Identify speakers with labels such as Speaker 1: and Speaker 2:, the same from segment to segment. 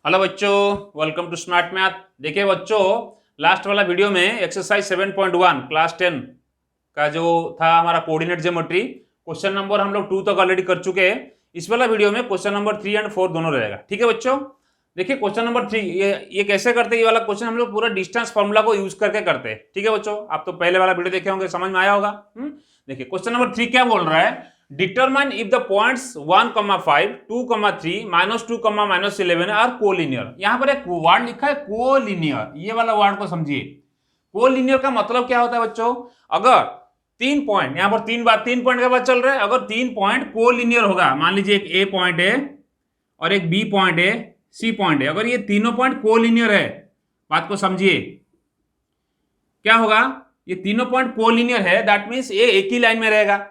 Speaker 1: Hello बच्चों, welcome to smart math. देखिए बच्चों, लास्ट वाला वीडियो में एक्सरसाइज 7.1 क्लास 10 का जो था हमारा कोऑर्डिनेट ज्योमेट्री, क्वेश्चन नंबर हम लोग 2 तक ऑलरेडी कर चुके हैं। इस वाला वीडियो में क्वेश्चन नंबर 3 एंड 4 दोनों रहेगा। ठीक है बच्चों, देखिए क्वेश्चन नंबर 3 ये कैसे करते हैं। ये वाला क्वेश्चन हम लोग पूरा डिस्टेंस फॉर्मूला को यूज करके करते हैं। ठीक है बच्चों, आप तो पहले वाला वीडियो देखे होंगे, समझ में आया होगा। देखिए क्वेश्चन नंबर 3 क्या बोल रहा है, determine if the points 1,5, 2,3, -2, -11 are collinear. यहां पर एक वर्ड लिखा है कोलिनियर, ये वाला वर्ड को समझिए। कोलिनियर का मतलब क्या होता है बच्चों, अगर 3 पॉइंट, यहां पर 3 पॉइंट का बात चल रहा है, अगर 3 पॉइंट कोलिनियर होगा, मान लीजिए एक ए पॉइंट है और एक बी पॉइंट है, सी पॉइंट है, अगर ये तीनों पॉइंट कोलिनियर है, बात को समझिए क्या होगा, ये तीनों पॉइंट कोलिनियर है, दैट मींस ये एक ही लाइन में रहेगा।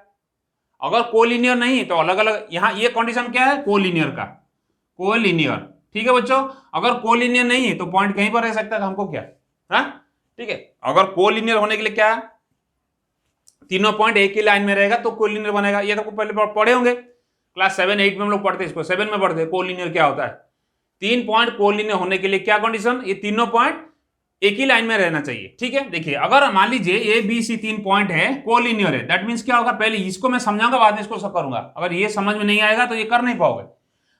Speaker 1: अगर कोलिनियर नहीं तो अलग अलग, यहां ये कंडीशन क्या है कोलिनियर का, कोलिनियर। ठीक है बच्चों, अगर कोलिनियर नहीं है तो पॉइंट कहीं पर रह सकता है, हमको क्या, हाँ ठीक है। अगर कोलिनियर होने के लिए क्या, तीनों पॉइंट एक ही लाइन में रहेगा तो कोलिनियर बनेगा। ये तो पहले पढ़े होंगे, क्लास 7-8 में हम लोग पढ़ते हैं इसको, 7 में पढ़ते हैं कोलिनियर क्या होता है। 3 पॉइंट कोलिनियर होने के लिए क्या कंडीशन, ये तीनों पॉइंट एक ही लाइन में रहना चाहिए। ठीक है, देखिए अगर मान लीजिए ए बी सी 3 पॉइंट है कोलिनियर है, दैट मींस क्या होगा, पहले इसको मैं समझाऊंगा बाद में इसको सब करूंगा। अगर ये समझ में नहीं आएगा तो ये कर नहीं पाओगे।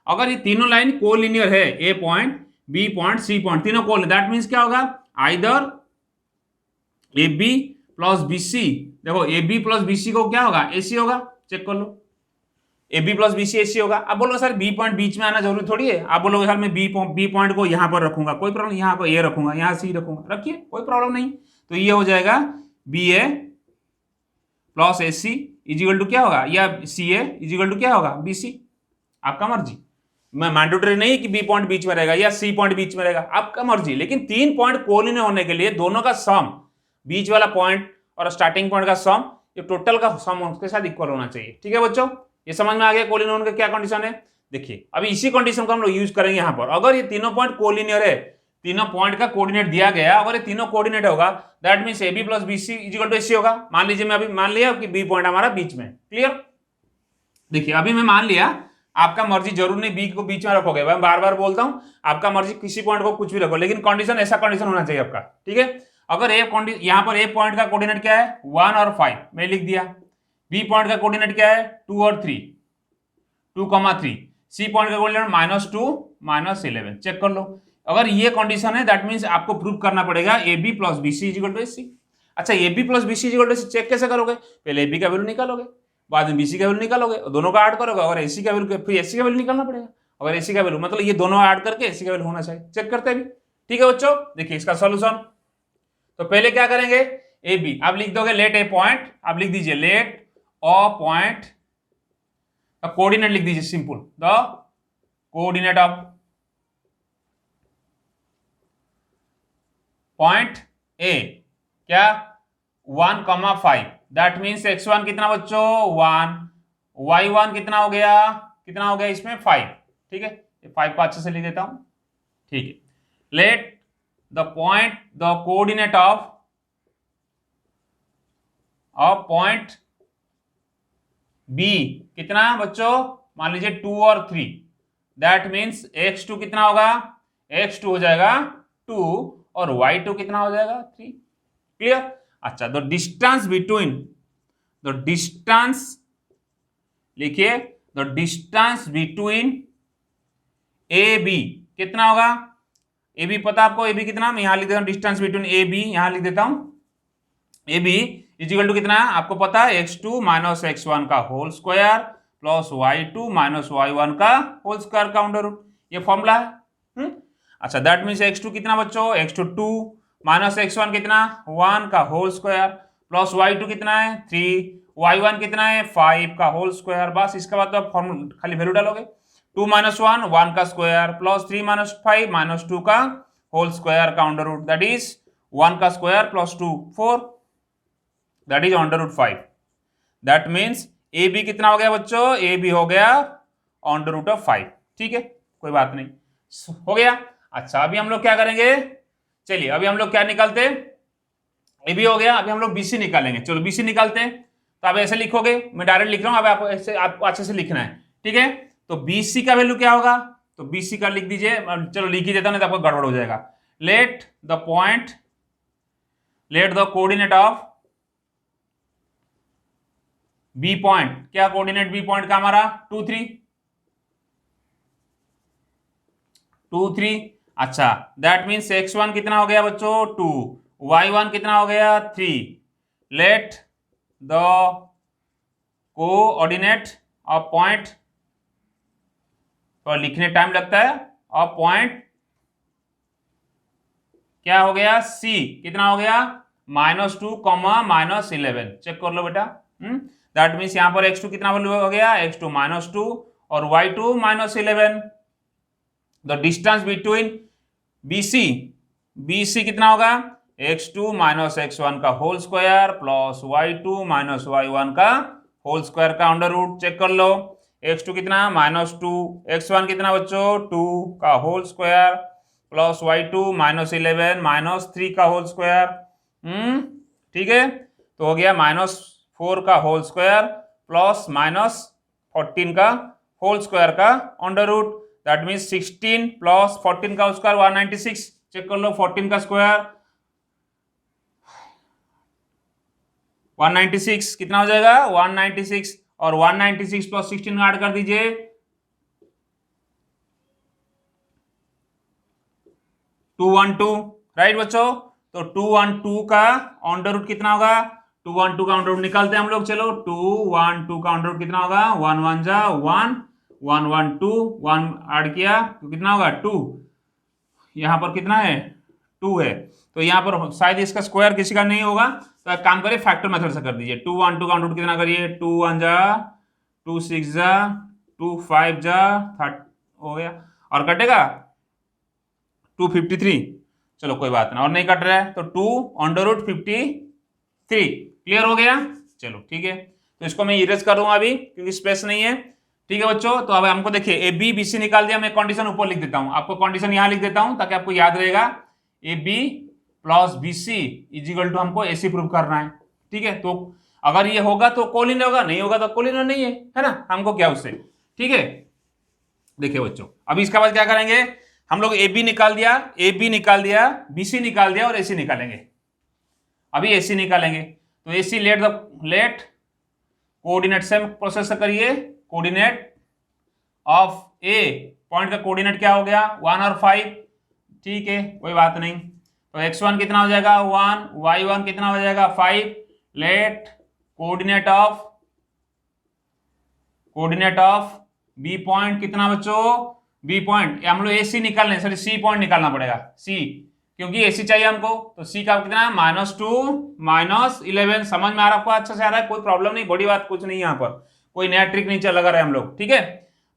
Speaker 1: अगर ये तीनों लाइन कोलिनियर है, A point B point C point तीनों कोलिनियर, दैट मींस क्या होगा, either A B plus B C. देखो A B plus B C को क्या होगा, ए सी होगा, चेक कर लो, A B plus B C AC होगा। आप बोलोगे सर बी पॉइंट बीच में आना जरूरी थोड़ी है, आप बोलोगे सर मैं बी पॉइंट को यहां पर रखूंगा, कोई प्रॉब्लम, यहां को ए रखूंगा, यहां सी रखूंगा, रखिए कोई प्रॉब्लम नहीं। तो ये हो जाएगा B A plus A C is equal to क्या होगा, या सी ए इजिकल टू क्या होगा बी सी, आपका मर्जी। मैं मैंडेटरी नहीं कि बी पॉइंट बीच में रहेगा या सी पॉइंट बीच में रहेगा, आपका मर्जी। लेकिन 3 पॉइंट कोलिनियर होने के लिए दोनों का सम, बीच वाला पॉइंट और स्टार्टिंग पॉइंट का सम, ये टोटल का सम उसके साथ इक्वल होना चाहिए। ठीक है बच्चों, ये समझ में आ गया कोलिनियर का क्या कंडीशन है। देखिए अभी इसी कंडीशन को हम लोग यूज करेंगे यहां पर। अगर ये तीनों पॉइंट कोलिनियर है, तीनों पॉइंट का कोऑर्डिनेट दिया गया, अगर ये तीनों कोऑर्डिनेट होगा, that means A B plus B C equal to A C होगा। मान लीजिए मैं अभी मान लिया कि बी पॉइंट हमारा बीच में, क्लियर। देखिए अभी मैं मान लिया, आपका मर्जी, जरूर नहीं बी को बीच में रखोगे, मैं बार बार बोलता हूं, आपका मर्जी किसी पॉइंट को कुछ भी रखो, लेकिन कंडीशन ऐसा कंडीशन होना चाहिए आपका। ठीक है, अगर ए यहां पर ए पॉइंट का कोऑर्डिनेट क्या है 1 और 5 मैं लिख दिया, बी पॉइंट का कोऑर्डिनेट क्या है 2 और 3, 2,3, सी पॉइंट का कोऑर्डिनेट -2 -11, चेक कर लो। अगर ये कंडीशन है दैट मींस आपको प्रूव करना पड़ेगा A B plus B C equal to A C. अच्छा A B plus B C equal to A C check कैसे करोगे, पहले ए बी का वैल्यू निकालोगे, बाद में बीसी का वैल्यू निकालोगे, दोनों का ऐड करोगे, अगर एसी का वैल्यू फिर एसी का वैल्यू निकालना पड़ेगा। अगर एसी का वैल्यू मतलब ये दोनों ऐड करके एसी का वैल्यू होना चाहिए, चेक करते हैं भी। ठीक है बच्चों, देखिए इसका सॉल्यूशन। तो पहले क्या करेंगे, ए बी आप लिख दोगे, लेट ए पॉइंट, आप लिख दीजिए लेट अ पॉइंट, कोऑर्डिनेट लिख दीजिए simple, the coordinate of point A क्या 1,5, दैट मींस x1 कितना बच्चों 1, y1 कितना हो गया इसमें 5। ठीक है, 5 को अच्छे से लिख देता हूं। ठीक है, let the point the coordinate of point B कितना बच्चों, मान लीजिए 2 और 3, दैट मींस x2 कितना होगा, x2 हो जाएगा 2 और y2 कितना हो जाएगा 3, क्लियर। अच्छा, the distance between, the distance लिखिए, the distance between A B कितना होगा, ए बी पता आपको, ए बी कितना, मैं यहां लिख देता हूं डिस्टेंस बिटवीन ए बी, यहां लिख देता हूं ए बी इजिकल टू कितना है आपको पता है, x2 माइनस x1 का whole square plus y2 minus y1 का होल स्क्वायर का अंडर रूट, ये फॉर्मूला है। अच्छा, दैट मींस x2 कितना बच्चों, x2 2 माइनस x1 कितना 1 का होल स्क्वायर प्लस y2 कितना है 3, y1 कितना है 5 का होल स्क्वायर। बस इसके बाद तो आप फॉर्मूला खाली वैल्यू डालोगे, 2 माइनस 1 1 का स्क्वायर प्लस 3 माइनस 5 माइनस 2 का होल स्क्वायर का अंडर रूट, दैट इज 1 का square plus 2 4, that is under root 5। That means A B कितना हो गया बच्चों, ए बी हो गया अंडर रूट ऑफ 5। ठीक है, कोई बात नहीं, हो गया। अच्छा अभी हम लोग क्या करेंगे, चलिए अभी हम लोग क्या निकालते, ए बी हो गया, अभी हम लोग बी सी निकालेंगे। चलो बी सी निकालते हैं, तो आप ऐसे लिखोगे, मैं डायरेक्ट लिख रहा हूं, अब आप ऐसे आपको अच्छे से लिखना है। ठीक है, तो बी सी का वैल्यू क्या होगा, तो BC का लिख दीजिए, चलो लिख ही देता हूं नहीं तो आपको गड़बड़ हो जाएगा। Let the coordinate of B point, क्या कोऑर्डिनेट बी पॉइंट का हमारा 2 3। अच्छा, दैट मीन्स x1 कितना हो गया बच्चों 2, y1 कितना हो गया 3। Late the coordinate of point, तो लिखने टाइम लगता है, ऑफ पॉइंट क्या हो गया C, कितना हो गया -2, -11। चेक कर लो बेटा। दैट मीन्स यहां पर x2 कितना वैल्यू हो गया, x2 -2 और y2 -11। The distance between BC कितना होगा, x2 - x1 का whole square plus y2 - y1 का होल स्क्वायर का अंडर रूट। चेक कर लो, x2 कितना -2, x1 कितना बच्चों 2 का होल स्क्वायर प्लस y2 -11 -3 का होल स्क्वायर। ठीक है, तो हो गया -4 का होल स्क्वायर प्लस -14 का होल स्क्वायर का under root. That means 16 plus 14 का स्क्वायर 196। चेक कर लो, 14 का स्क्वायर 196 कितना हो जाएगा 196, और 196 प्लस 16 ऐड कर दीजिए 212। राइट बच्चों, तो 212 का अंडर रूट कितना होगा, 212 का अंडर रूट निकालते हैं हम लोग। चलो 212 का अंडर रूट कितना होगा, 1 1 जा 1 1 1 2 1 ऐड किया तो कितना होगा 2, यहां पर कितना है 2 है, तो यहां पर शायद इसका स्क्वायर किसी का नहीं होगा, तो एक काम करिए फैक्टर मेथड से कर दीजिए। 212 का अंडर रूट कितना करिए, 2 1 जा 2 6 जा 2 5 जा 30 हो गया, और कटेगा 253। चलो कोई बात ना, और नहीं कट रहा है तो 2 अंडर रूट 53। क्लियर हो गया, चलो ठीक है, तो इसको मैं इरेज कर दूंगा अभी क्योंकि स्पेस नहीं है। ठीक है बच्चों, तो अब हमको देखिए ए बी बी सी निकाल दिया, मैं कंडीशन ऊपर लिख देता हूं, आपको कंडीशन यहां लिख देता हूं ताकि आपको याद रहेगा। A B plus B C is equal to हमको AC प्रूव करना है। ठीक है, तो अगर ये होगा तो कोलिन होगा, नहीं होगा तो कोलिन नहीं है ना, हमको क्या उससे। ठीक है, देखिए बच्चों अभी इसके बाद क्या करेंगे, हम लोग ए बी निकाल दिया, BC निकाल दिया और AC निकालेंगे। अभी AC निकालेंगे तो AC लेट कोऑर्डिनेट से प्रोसेस करिए। कोऑर्डिनेट ऑफ A, पॉइंट का कोऑर्डिनेट क्या हो गया 1 और 5। ठीक है, कोई बात नहीं, तो x1 कितना हो जाएगा 1, y1 कितना हो जाएगा 5। Let coordinate of B point कितना बच्चों, B पॉइंट हम लोग AC निकालने, सॉरी C पॉइंट निकालना पड़ेगा, C क्योंकि AC चाहिए हमको, तो C का कितना है -2 -11। समझ में आ रहा आपको, अच्छा से आ रहा है, कोई प्रॉब्लम नहीं, बड़ी बात कुछ नहीं, यहाँ पर कोई नया ट्रिक नहीं लगा रहा है हम लोग। ठीक है,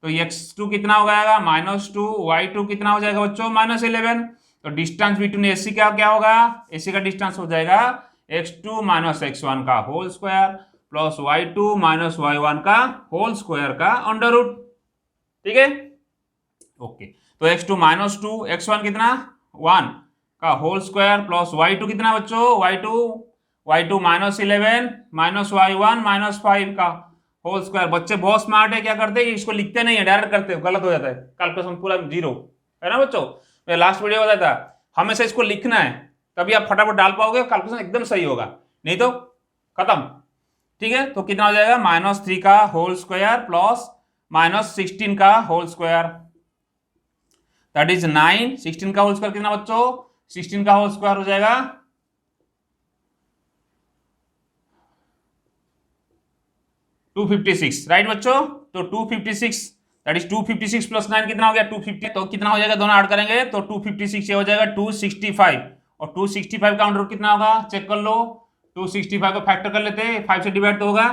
Speaker 1: तो x2 कितना हो जाएगा -2, y2 कितना हो जाएगा बच्चों -11। तो डिस्टेंस बिटवीन AC का क्या होगा, AC का डिस्टेंस हो जाएगा x2 - x1 का whole square plus y2 - y1 का होल स्क्वायर का अंडर रूट। ठीक है, ओके, तो x2 -2 x1 कितना 1 का होल स्क्वायर प्लस y2 कितना बच्चों y2 -11 -y1 -5 का होल स्क्वायर। बच्चे बहुत स्मार्ट है, क्या करते हैं इसको लिखते नहीं है, डायरेक्ट करते हो, गलत हो जाता है, कैलकुलेशन पूरा 0 है ना बच्चों। मैं लास्ट वीडियो बताया था, हमेशा इसको लिखना है तभी आप फटाफट डाल पाओगे, कैलकुलेशन एकदम सही होगा, नहीं तो खत्म। ठीक है, तो कितना हो जाएगा -3 का होल स्क्वायर प्लस -16 का होल स्क्वायर, दैट इज 9। 16 का होल स्क्वायर कितना बच्चों, 16 का होल स्क्वायर हो जाएगा 256। राइट बच्चों, तो 256 दैट इज 256 प्लस 9 कितना हो गया 250, तो कितना हो जाएगा दोनों ऐड करेंगे तो 256 ये हो जाएगा 265, और 265 का अंडर रूट कितना होगा चेक कर लो, 265 को फैक्टर कर लेते हैं, 5 से डिवाइड तो होगा,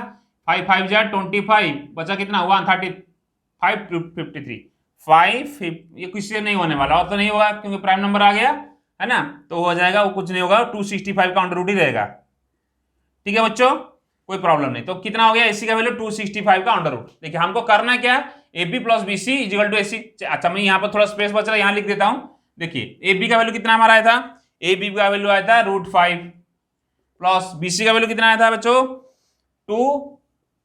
Speaker 1: 5 5 जा 25, बचा कितना 135 53 5, ये किसी से नहीं होने वाला, और तो नहीं होगा क्योंकि प्राइम नंबर आ गया है ना, तो हो जाएगा वो कुछ नहीं होगा, 265 का अंडर रूट ही रहेगा। ठीक है बच्चों, कोई प्रॉब्लम नहीं, तो कितना हो गया AC का वैल्यू 265 का अंडर रूट। देखिए हमको करना है क्या, AB plus BC equal to AC। अच्छा मैं यहाँ पर थोड़ा स्पेस बच रहा है, यहाँ लिख देता हूं। देखिए AB का वैल्यू कितना हमारा आया था, AB का वैल्यू आया था √5 प्लस BC का वैल्यू कितना आया था बच्चों 2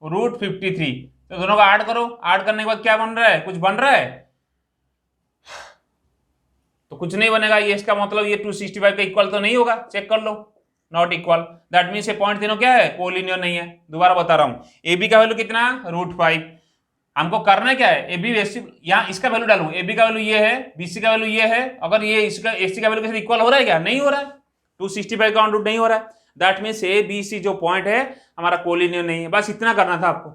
Speaker 1: √53। तो दोनों को ऐड करो, ऐड करने के बाद क्या बन रहा है, कुछ बन रहा है तो कुछ नहीं बनेगा। ये इसका मतलब ये 265 का इक्वल तो नहीं होगा, चेक कर लो, नॉट इक्वल। दैट मीन्स ये पॉइंट तीनों क्या है, कोलिनियर नहीं है। दोबारा बता रहा हूं, ए बी का वैल्यू कितना, √5। हमको करना क्या है, ए बी यहाँ इसका वैल्यू डालू, ए बी का वैल्यू ये है, बी सी का वैल्यू ये है, अगर ये इसका ए सी का वैल्यू इक्वल हो रहा है क्या, नहीं हो रहा है, 265 का √, नहीं हो रहा है। That means A B C जो पॉइंट है हमारा कोलिनियर नहीं है। बस इतना करना था आपको,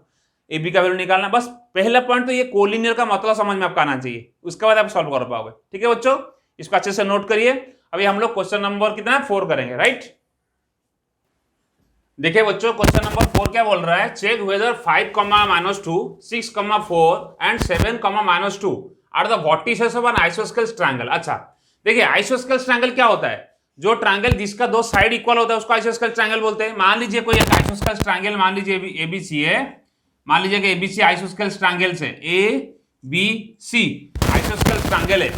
Speaker 1: ए बी का वैल्यू निकालना। बस पहला पॉइंट तो ये कोलिनियर का मतलब समझ में आपका आना चाहिए, उसके बाद आप सॉल्व कर पाओगे। ठीक है बच्चों, इसको अच्छे से नोट करिए। अभी हम लोग क्वेश्चन नंबर कितना 4 करेंगे, राइट। देखिए बच्चों, क्वेश्चन नंबर 4 क्या बोल रहा है, check whether 5, -2, 6, 4 and 7, -2 are the vertices of an आइसोस्केल ट्रायंगल। अच्छा देखिए, आइसोस्केल ट्रायंगल क्या होता है, जो ट्रायंगल जिसका दो साइड इक्वल होता है उसको आइसोस्केल ट्रायंगल बोलते हैं। मान लीजिए कोई एक आइसोस्केल ट्रायंगल, मान लीजिए एबीसी है, मान लीजिए कि एबीसी आइसोस्केल ट्रायंगल से, ए बी सी आइसोस्केल ट्रायंगल है,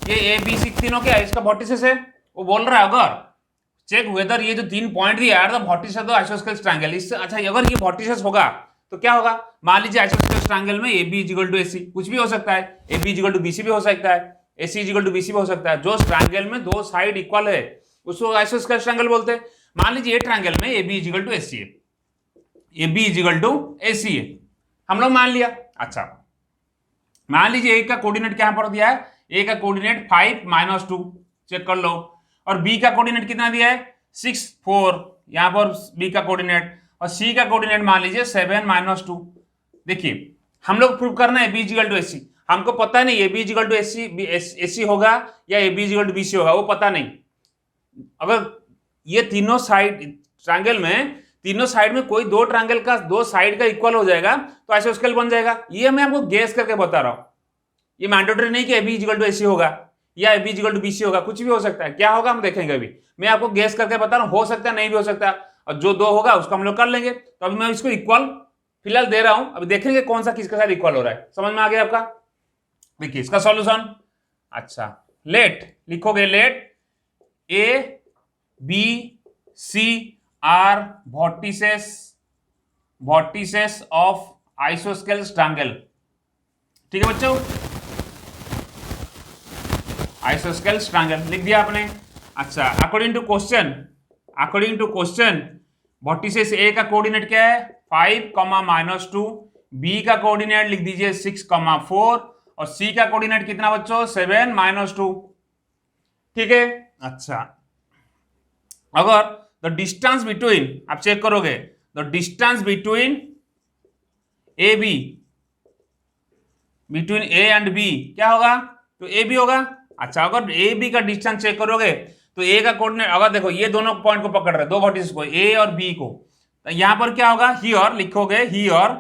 Speaker 1: ये ए बी सी तीनों क्या है, इसका वर्टिसेस है। वो बोल रहा है अगर चेक वेदर ये जो 3 पॉइंट दिया है द वर्टिसेस ऑफ द आइसोस्केल ट्रायंगल, इससे अच्छा अगर ये वर्टिसेस होगा तो क्या होगा, मान लीजिए आइसोस्केल ट्रायंगल में A B equal to A C, कुछ भी हो सकता है, A B equal to B C भी हो सकता है, A C equal to B C भी हो सकता है। जो ट्रायंगल में दो साइड इक्वल है उसको आइसोस्केल ट्रायंगल बोलते हैं। मान लीजिए ट्रायंगल में A B equal to A सी है, A B equal to A सी है, हम लोग मान लिया। अच्छा मान लीजिए ए का कोऑर्डिनेट क्या पर दिया है, ए का कोऑर्डिनेट 5, -2, चेक कर लो, और बी का कोऑर्डिनेट कितना दिया है 6, 4, यहां पर बी का कोऑर्डिनेट, और सी का कोऑर्डिनेट मान लीजिए 7, -2। देखिए हम लोग प्रूव करना है B equal to A C, हमको पता नहीं A B equal to A C होगा या A B equal to B C होगा, वो पता नहीं। अगर ये तीनों साइड ट्रायंगल में, तीनों साइड में कोई दो ट्रायंगल का दो साइड का इक्वल हो जाएगा तो आइसोस्केल बन जाएगा। ये मैं आपको गेस करके बता रहा हूं, ये मैंडेटरी नहीं कि A B equal to A C होगा या A B equal to B C होगा, कुछ भी हो सकता है। क्या होगा हम देखेंगे, अभी मैं आपको गेस करके बता रहा हूं, हो सकता है नहीं भी हो सकता, और जो दो होगा उसको हम लोग कर लेंगे। तो अभी मैं इसको इक्वल फिलहाल दे रहा हूं, अभी देखेंगे कौन सा किसके साथ इक्वल हो रहा है। समझ में आ गया आपका, देखिए इसका सॉल्यूशन। अच्छा लेट लिखोगे, let A B C are vertices of आइसोस्केल ट्रायंगल। ठीक है बच्चों, आइसोस्केल ट्रायंगल लिख दिया आपने। अच्छा according to question vertices A का कोऑर्डिनेट क्या है 5, -2, बी का कोऑर्डिनेट लिख दीजिए 6, 4, और सी का कोऑर्डिनेट कितना बच्चों 7, -2। ठीक है। अच्छा अगर द डिस्टेंस बिटवीन, आप चेक करोगे, the distance between A B, between A and B क्या होगा, तो ए बी होगा। अच्छा अगर ए बी का डिस्टेंस चेक करोगे तो ए का कोऑर्डिनेट, अगर देखो ये दोनों पॉइंट को पकड़ रहे, दो वर्टिसेस को, ए और बी को, तो यहां पर क्या होगा, हियर लिखोगे, हियर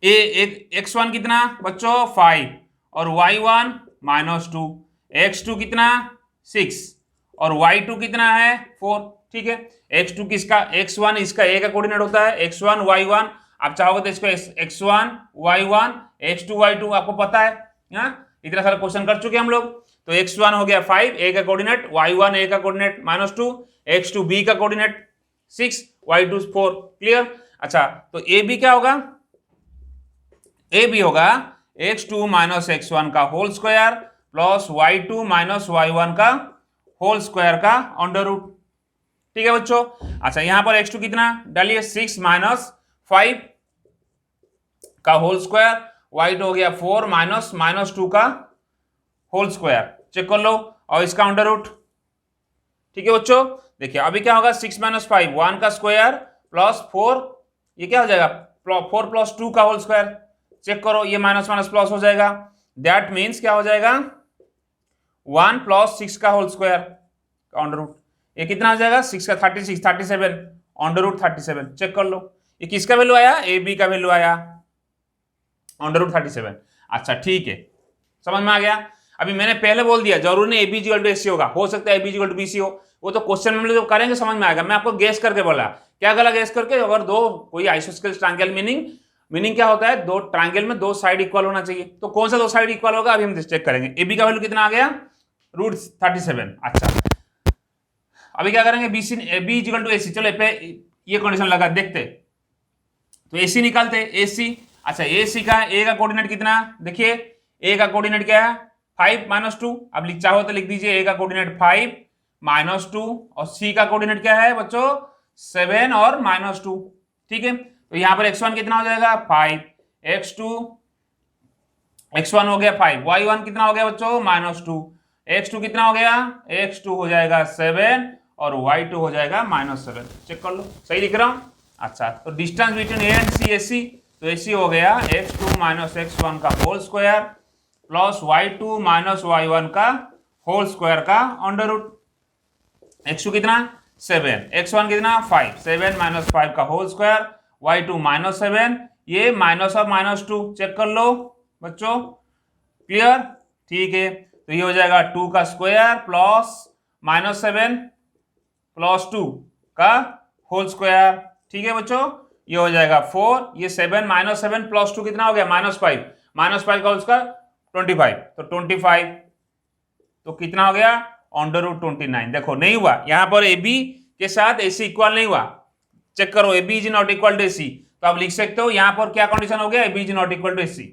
Speaker 1: x1 कितना बच्चों 5, और y1 -2, x2 कितना 6, और y2 कितना है 4। ठीक है, x2 किसका, x1 इसका a का कोऑर्डिनेट होता है, x1 y1, आप चाहोगे तो इसको x1 y1 x2 y2 आपको पता है। इतना सारा क्वेश्चन कर चुके हम लोग। तो x1 हो गया 5, a का कोऑर्डिनेट, y1 a का कोऑर्डिनेट -2, x2 b का कोऑर्डिनेट 6, y2 4। क्लियर। अच्छा तो a b क्या होगा, a b होगा x2 - x1 का whole square plus y2 - y1 का होल स्क्वायर का अंडर रूट। ठीक है बच्चों। अच्छा यहां पर x2 कितना डालिए 6 - 5 का होल स्क्वायर, y2 हो गया 4 -2 का होल स्क्वायर, चेक कर लो, और इसका अंडर रूट। ठीक है बच्चों। देखिए अभी क्या होगा 6 - 5 1 का स्क्वायर प्लस 4, ये क्या हो जाएगा 4 + 2 का होल स्क्वायर, चेक करो ये माइनस माइनस प्लस हो जाएगा। दैट मीन्स क्या हो जाएगा 1 + 6 का होल स्क्वायर का अंडर रूट, ये कितना हो जाएगा 6 का 36 37 अंडर रूट 37, चेक कर लो ये किसका वैल्यू आया, ए बी का वैल्यू आया अंडर रूट 37। अच्छा ठीक है, समझ में आ गया। अभी मैंने पहले बोल दिया जरूर नहीं A B equal to A C होगा, हो सकता है A B equal to B C हो, वो तो क्वेश्चन में जो करेंगे समझ में आएगा। मैं आपको गेस करके बोला, क्या गला गेस करके, अगर दो कोई आइसोस्केल ट्रायंगल मीनिंग क्या होता है, दो ट्रायंगल में दो साइड इक्वल होना चाहिए, तो कौन सा दो साइड इक्वल होगा अभी हम चेक करेंगे। ए बी का वैल्यू कितना आ गया √37। अच्छा अभी क्या करेंगे बी इक्वल टू ए सी, चलो ये कंडीशन लगा देखते, तो ए सी निकालते ए सी। अच्छा ए सी का ए का कोऑर्डिनेट कितना, देखिए ए का कोऑर्डिनेट क्या है 5 -2, अब चाहो तो लिख दीजिए, ए का कोऑर्डिनेट 5 -2 और सी का कोऑर्डिनेट क्या है बच्चों 7 और -2। ठीक है, तो यहां पर x1 कितना हो जाएगा 5, x2 x1 हो गया 5, y1 कितना हो गया बच्चों -2, x2 कितना हो गया, x2 हो जाएगा 7 और y2 हो जाएगा -7। चेक कर लो, सही लिख रहा हूं। अच्छा, तो distance between A and C AC, तो AC हो गया x2 - x1 का whole square plus y2 - y1 का होल स्क्वायर का अंडर रूट। x2 कितना 7, x1 कितना 5, 7 - 5 का होल स्क्वायर, y2 -7, ये माइनस और -2 चेक कर लो बच्चों, क्लियर। ठीक है, तो ये हो जाएगा 2 का स्क्वायर प्लस -7 प्लस 2 का होल स्क्वायर। ठीक है बच्चों, ये हो जाएगा 4, ये 7 -7 प्लस 2 कितना हो गया -5, -5 का होल स्क्वायर 25, तो 25 तो कितना हो गया अंडर रूट 29। देखो नहीं हुआ, यहां पर AB के साथ AC इक्वल नहीं हुआ, चेक करो AB is not equal to AC, तो आप लिख सकते हो यहां पर क्या कंडीशन हो गया AB is not equal to AC,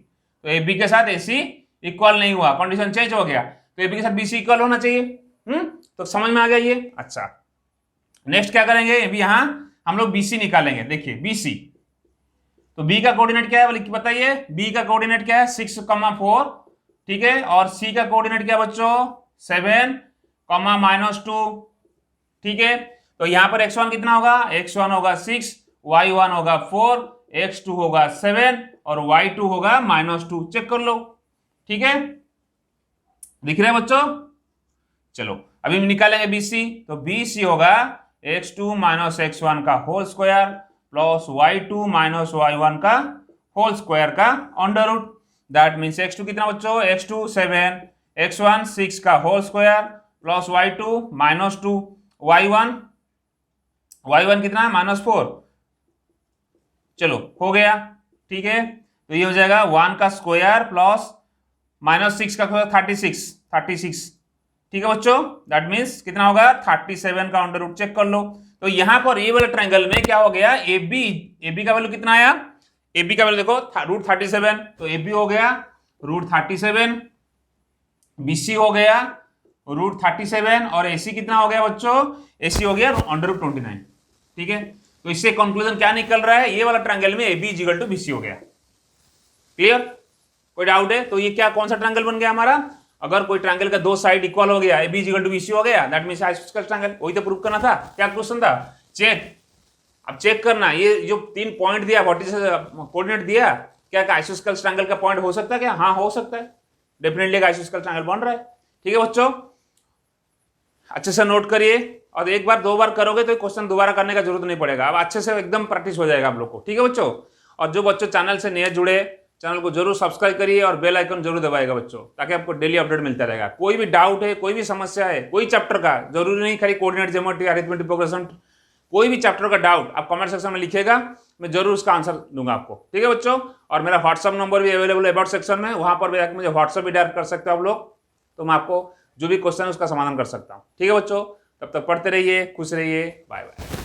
Speaker 1: तो AB के साथ AC इक्वल नहीं हुआ, कंडीशन चेंज हो गया, तो AB के साथ BC इक्वल होना चाहिए। तो समझ में आ गया ये। अच्छा, नेक्स्ट क्या करेंगे, अभी यहां हम लोग BC निकालेंगे। देखिए BC, तो B का कोऑर्डिनेट क्या है बताइए, B का कोऑर्डिनेट क्या है 6,4, ठीक है, और C का कोऑर्डिनेट क्या बच्चों 7, -2, ठीक है। तो यहां पर x1 कितना होगा, x1 होगा 6, y1 होगा 4, x2 होगा 7 और y2 होगा -2। चेक कर लो, ठीक है, दिख रहे हैं बच्चों। चलो अभी हम निकालेंगे BC, तो BC होगा x2 - x1 का whole square plus y2 - y1 का होल स्क्वायर का under root. That means x2 कितना बच्चों, x2 7, x1 6 का whole square plus y2 -2, y1 कितना -4। चलो हो गया, ठीक है, तो ये हो जाएगा 1 का स्क्वायर प्लस -6 का स्क्वायर 36, ठीक है बच्चों। दैट मीन्स कितना होगा 37 का अंडर रूट। चेक कर लो, तो यहां पर ये वाले ट्रायंगल में क्या हो गया, AB का वैल्यू कितना आया, AB का वैल्यू देखो √37, तो AB हो गया √37, BC हो गया √37 और AC कितना हो गया बच्चों, AC हो गया √29। ठीक है, तो इससे कंक्लूजन क्या निकल रहा है, ये वाला ट्रायंगल में AB = BC हो गया। क्लियर, कोई डाउट है? तो ये क्या कौन सा ट्रायंगल बन गया हमारा, अगर कोई ट्रायंगल का दो साइड इक्वल हो गया, AB = BC हो गया, दैट मींस आइसोस्केल ट्रायंगल। वही तो प्रूव करना था, क्या क्वेश्चन था, चेक। अब चेक करना, ये जो 3 पॉइंट दिया, कोऑर्डिनेट दिया, क्या आइसोस्केल ट्रायंगल का पॉइंट हो सकता है क्या, हाँ हो सकता है, डेफिनेटली एक आइसोस्केल ट्रायंगल बन रहा है। ठीक है बच्चों, अच्छे से नोट करिए, और एक बार 2 बार करोगे तो क्वेश्चन दोबारा करने का जरूरत नहीं पड़ेगा, अब अच्छे से एकदम प्रैक्टिस हो जाएगा आप लोग को। ठीक है बच्चों, और जो बच्चों चैनल से नए जुड़े, चैनल को जरूर सब्सक्राइब करिए और बेल आइकन जरूर दबाएगा बच्चों, ताकि आपको डेली अपडेट मिलता रहेगा। कोई भी डाउट है, कोई भी समस्या है, कोई चैप्टर का, जरूरी नहीं खाली कोऑर्डिनेट ज्योमेट्री, अरिथमेटिक प्रोग्रेशन, कोई भी चैप्टर का डाउट आप कमेंट सेक्शन में लिखिएगा, मैं जरूर उसका आंसर दूंगा आपको। ठीक है बच्चों, और मेरा व्हाट्सअप नंबर भी अवेलेबल है अबाउट सेक्शन में, वहां पर भी आकर मुझे व्हाट्सअप भी डायरेक्ट कर सकते हो आप लोग, तो मैं आपको जो भी क्वेश्चन है उसका समाधान कर सकता हूँ। ठीक है बच्चों, तब तक पढ़ते रहिए, खुश रहिए, बाय बाय।